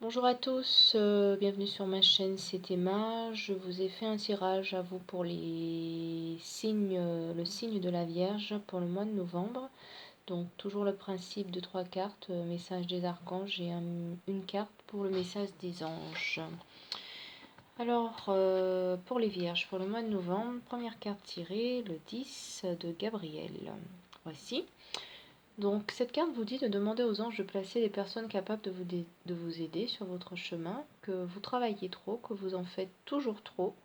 Bonjour à tous, bienvenue sur ma chaîne, c'est Emma. Je vous ai fait un tirage à vous pour les signes, le signe de la Vierge pour le mois de novembre. Donc toujours le principe de 3 cartes, message des archanges et une carte pour le message des anges. Alors pour les Vierges, pour le mois de novembre, première carte tirée, le 10 de Gabriel. Voici. Donc cette carte vous dit de demander aux anges de placer des personnes capables de vous aider sur votre chemin, que vous travaillez trop, que vous en faites toujours trop,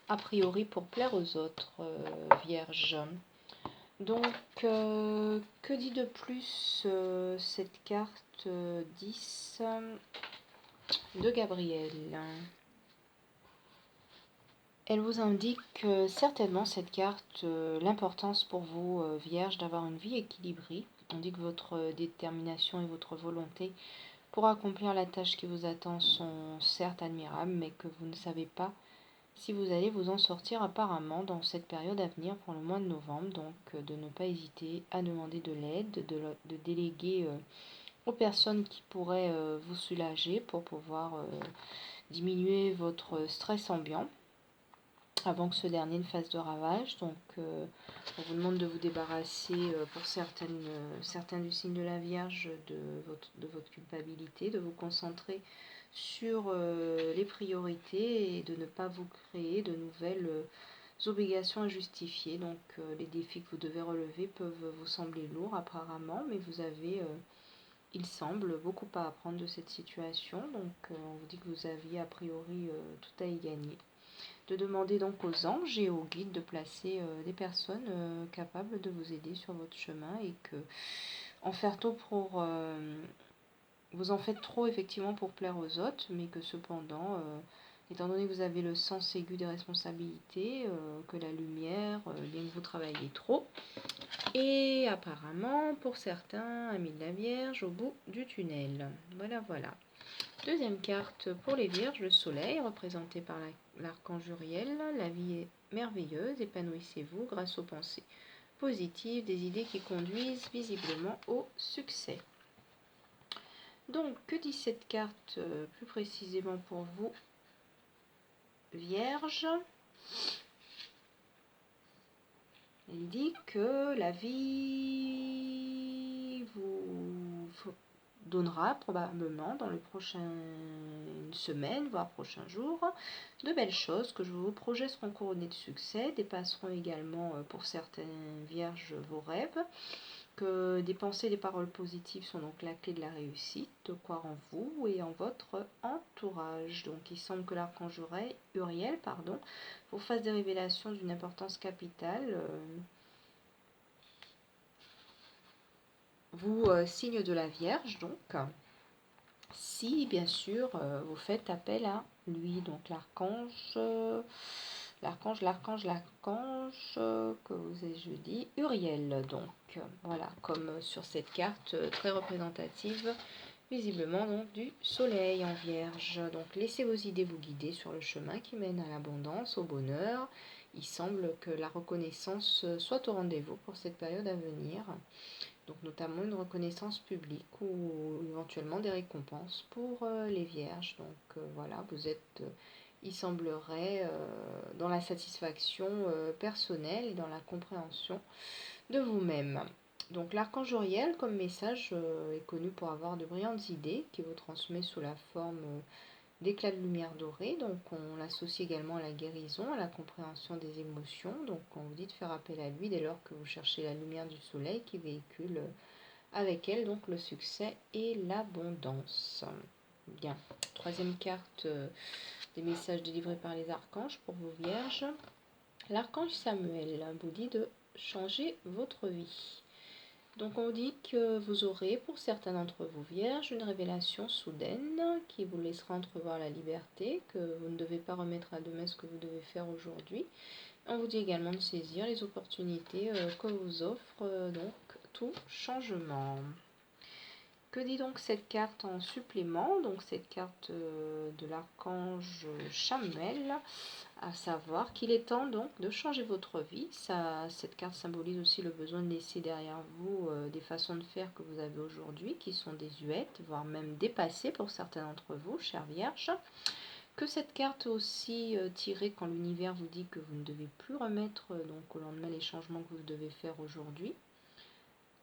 a priori pour plaire aux autres vierges. Donc que dit de plus cette carte 10 de Gabriel? Elle vous indique certainement cette carte l'importance pour vous, Vierge, d'avoir une vie équilibrée. On dit que votre détermination et votre volonté pour accomplir la tâche qui vous attend sont certes admirables, mais que vous ne savez pas si vous allez vous en sortir apparemment dans cette période à venir pour le mois de novembre. Donc de ne pas hésiter à demander de l'aide, de déléguer aux personnes qui pourraient vous soulager pour pouvoir diminuer votre stress ambiant avant que ce dernier ne fasse de ravages. Donc on vous demande de vous débarrasser pour certains du signe de la Vierge de votre culpabilité, de vous concentrer sur les priorités et de ne pas vous créer de nouvelles obligations à justifier. Donc les défis que vous devez relever peuvent vous sembler lourds apparemment, mais vous avez, il semble, beaucoup à apprendre de cette situation. Donc on vous dit que vous aviez a priori tout à y gagner. De demander donc aux anges et aux guides de placer des personnes capables de vous aider sur votre chemin, et que en faire trop pour vous en faites trop effectivement pour plaire aux autres, mais que cependant étant donné que vous avez le sens aigu des responsabilités, que la lumière, bien que vous travaillez trop, et apparemment pour certains amis de la Vierge au bout du tunnel. Voilà. Deuxième carte pour les Vierges, le soleil, représenté par l'archange Uriel. La vie est merveilleuse, épanouissez-vous grâce aux pensées positives, des idées qui conduisent visiblement au succès. Donc, que dit cette carte plus précisément pour vous, Vierge? Elle dit que la vie vous donnera probablement dans les prochaines semaines, voire prochains jours, de belles choses, que vos projets seront couronnés de succès, dépasseront également pour certaines vierges vos rêves, que des pensées et des paroles positives sont donc la clé de la réussite, de croire en vous et en votre entourage. Donc il semble que l'archange Uriel vous fasse des révélations d'une importance capitale. Vous signe de la Vierge, donc si bien sûr vous faites appel à lui, donc l'archange, que vous ai-je dit, Uriel. Donc voilà, comme sur cette carte très représentative visiblement donc du soleil en Vierge. Donc laissez vos idées vous guider sur le chemin qui mène à l'abondance, au bonheur. Il semble que la reconnaissance soit au rendez-vous pour cette période à venir. Donc notamment une reconnaissance publique ou éventuellement des récompenses pour les vierges. Donc voilà, vous êtes, il semblerait, dans la satisfaction personnelle et dans la compréhension de vous-même. Donc l'archange Uriel comme message est connu pour avoir de brillantes idées qui vous transmet sous la forme d'éclats de lumière dorée. Donc on l'associe également à la guérison, à la compréhension des émotions. Donc on vous dit de faire appel à lui dès lors que vous cherchez la lumière du soleil qui véhicule avec elle donc le succès et l'abondance. Bien, troisième carte des messages délivrés par les archanges pour vos vierges. L'archange Samuel vous dit de changer votre vie. Donc on dit que vous aurez, pour certains d'entre vous vierges, une révélation soudaine qui vous laissera entrevoir la liberté, que vous ne devez pas remettre à demain ce que vous devez faire aujourd'hui. On vous dit également de saisir les opportunités que vous offre donc tout changement. Que dit donc cette carte en supplément? Donc cette carte de l'archange Chamuel, à savoir qu'il est temps donc de changer votre vie. Cette carte symbolise aussi le besoin de laisser derrière vous des façons de faire que vous avez aujourd'hui, qui sont désuètes, voire même dépassées pour certains d'entre vous, chères vierges. Que cette carte aussi tirée quand l'univers vous dit que vous ne devez plus remettre donc au lendemain les changements que vous devez faire aujourd'hui.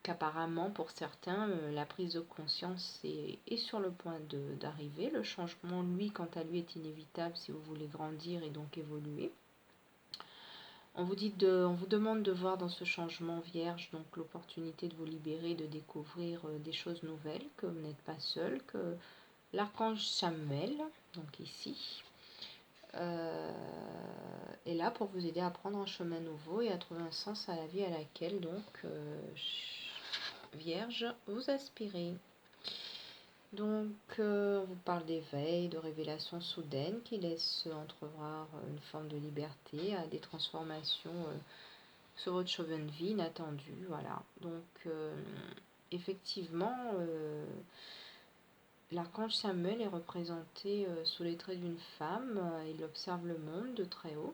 Qu'apparemment pour certains la prise de conscience est sur le point d'arriver. Le changement, lui, quant à lui, est inévitable si vous voulez grandir et donc évoluer. On vous demande de voir dans ce changement vierge donc l'opportunité de vous libérer, de découvrir des choses nouvelles, que vous n'êtes pas seul, que l'archange Samuel, donc ici, est là pour vous aider à prendre un chemin nouveau et à trouver un sens à la vie à laquelle donc Vierge, vous aspirez. Donc, on vous parle d'éveil, de révélations soudaines qui laissent entrevoir une forme de liberté, à des transformations sur votre chemin de vie inattendu. Voilà. Donc, effectivement, l'archange Samuel est représenté sous les traits d'une femme. Il observe le monde de très haut,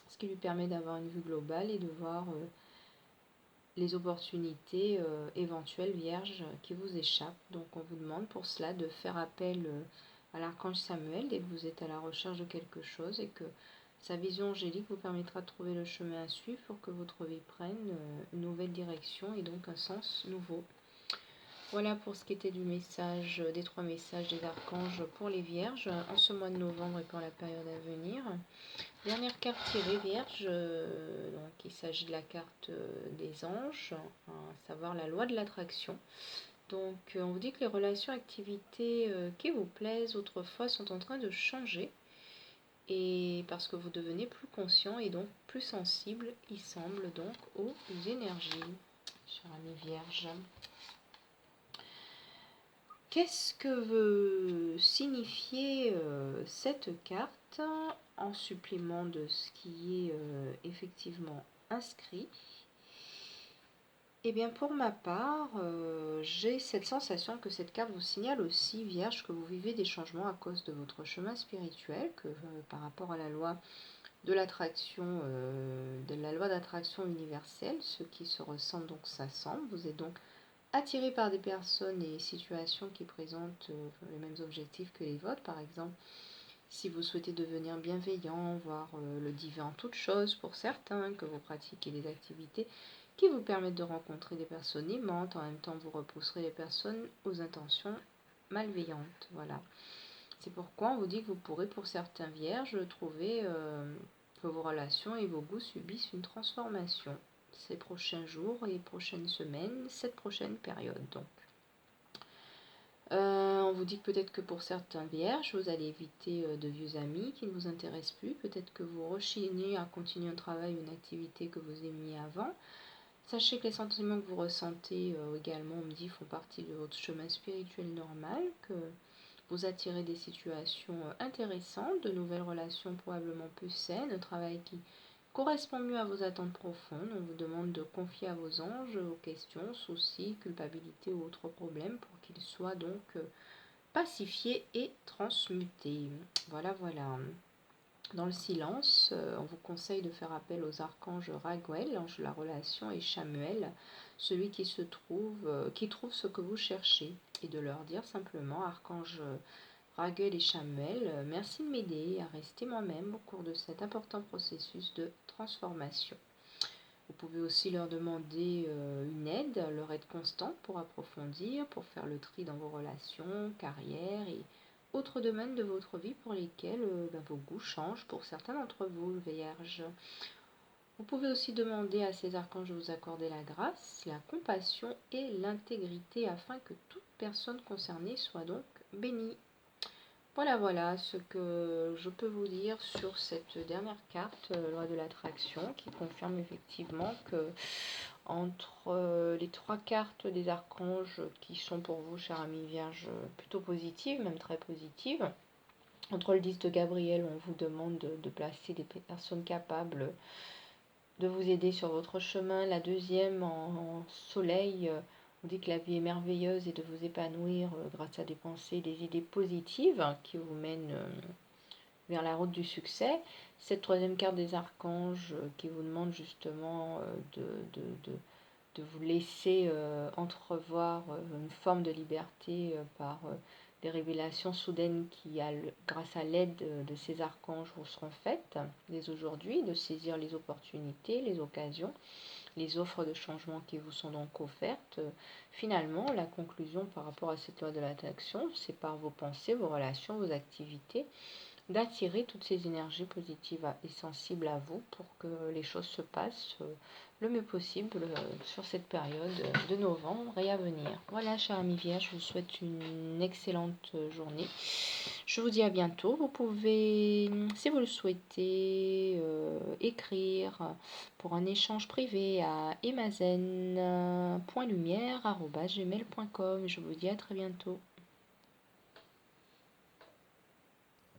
ce qui lui permet d'avoir une vue globale et de voir les opportunités éventuelles vierges qui vous échappent. Donc on vous demande pour cela de faire appel à l'archange Samuel dès que vous êtes à la recherche de quelque chose et que sa vision angélique vous permettra de trouver le chemin à suivre pour que votre vie prenne une nouvelle direction et donc un sens nouveau. Voilà pour ce qui était du message, des 3 messages des archanges pour les vierges en ce mois de novembre et pour la période à venir. Dernière carte tirée vierge, donc il s'agit de la carte des anges, à savoir la loi de l'attraction. Donc on vous dit que les relations, activités qui vous plaisent autrefois sont en train de changer. Et parce que vous devenez plus conscient et donc plus sensible, il semble donc aux énergies, chère amie vierge. Qu'est-ce que veut signifier cette carte en supplément de ce qui est effectivement inscrit? Eh bien pour ma part, j'ai cette sensation que cette carte vous signale aussi, Vierge, que vous vivez des changements à cause de votre chemin spirituel, que par rapport à la loi de l'attraction, de la loi d'attraction universelle, ce qui se ressemble donc s'assemble. Vous êtes donc attiré par des personnes et situations qui présentent les mêmes objectifs que les vôtres. Par exemple, si vous souhaitez devenir bienveillant, voir le divin en toutes choses pour certains, que vous pratiquez des activités qui vous permettent de rencontrer des personnes aimantes, en même temps vous repousserez les personnes aux intentions malveillantes. Voilà. C'est pourquoi on vous dit que vous pourrez pour certains vierges trouver que vos relations et vos goûts subissent une transformation ces prochains jours et prochaines semaines, cette prochaine période donc. On vous dit que peut-être que pour certains vierges, vous allez éviter de vieux amis qui ne vous intéressent plus. Peut-être que vous rechignez à continuer un travail ou une activité que vous aimiez avant. Sachez que les sentiments que vous ressentez également, on me dit, font partie de votre chemin spirituel normal, que vous attirez des situations intéressantes, de nouvelles relations probablement plus saines, un travail qui correspond mieux à vos attentes profondes. On vous demande de confier à vos anges vos questions, soucis, culpabilité ou autres problèmes pour qu'ils soient donc pacifiés et transmutés. Voilà, voilà. Dans le silence, on vous conseille de faire appel aux archanges Raguel, l'ange de la relation, et Chamuel, celui qui qui trouve ce que vous cherchez, et de leur dire simplement, archange Raguel et Chamuel, merci de m'aider à rester moi-même au cours de cet important processus de transformation. Vous pouvez aussi leur demander une aide, leur aide constante pour approfondir, pour faire le tri dans vos relations, carrière et autres domaines de votre vie pour lesquels vos goûts changent pour certains d'entre vous, Vierge. Vous pouvez aussi demander à ces archanges de vous accorder la grâce, la compassion et l'intégrité afin que toute personne concernée soit donc bénie. Voilà, voilà ce que je peux vous dire sur cette dernière carte, loi de l'attraction, qui confirme effectivement que entre les 3 cartes des archanges qui sont pour vous, chère amie vierge, plutôt positives, même très positives, entre le 10 de Gabriel, on vous demande de placer des personnes capables de vous aider sur votre chemin, la deuxième en soleil, On dit que la vie est merveilleuse et de vous épanouir grâce à des pensées, des idées positives qui vous mènent vers la route du succès. Cette troisième carte des archanges qui vous demande justement de vous laisser entrevoir une forme de liberté par des révélations soudaines qui, grâce à l'aide de ces archanges, vous seront faites dès aujourd'hui, de saisir les opportunités, les occasions, les offres de changement qui vous sont donc offertes. Finalement, la conclusion par rapport à cette loi de l'attraction, c'est par vos pensées, vos relations, vos activités, d'attirer toutes ces énergies positives et sensibles à vous pour que les choses se passent le mieux possible sur cette période de novembre et à venir. Voilà, chers amis vierges, je vous souhaite une excellente journée. Je vous dis à bientôt. Vous pouvez, si vous le souhaitez, écrire pour un échange privé à emazen.lumière@gmail.com. Je vous dis à très bientôt.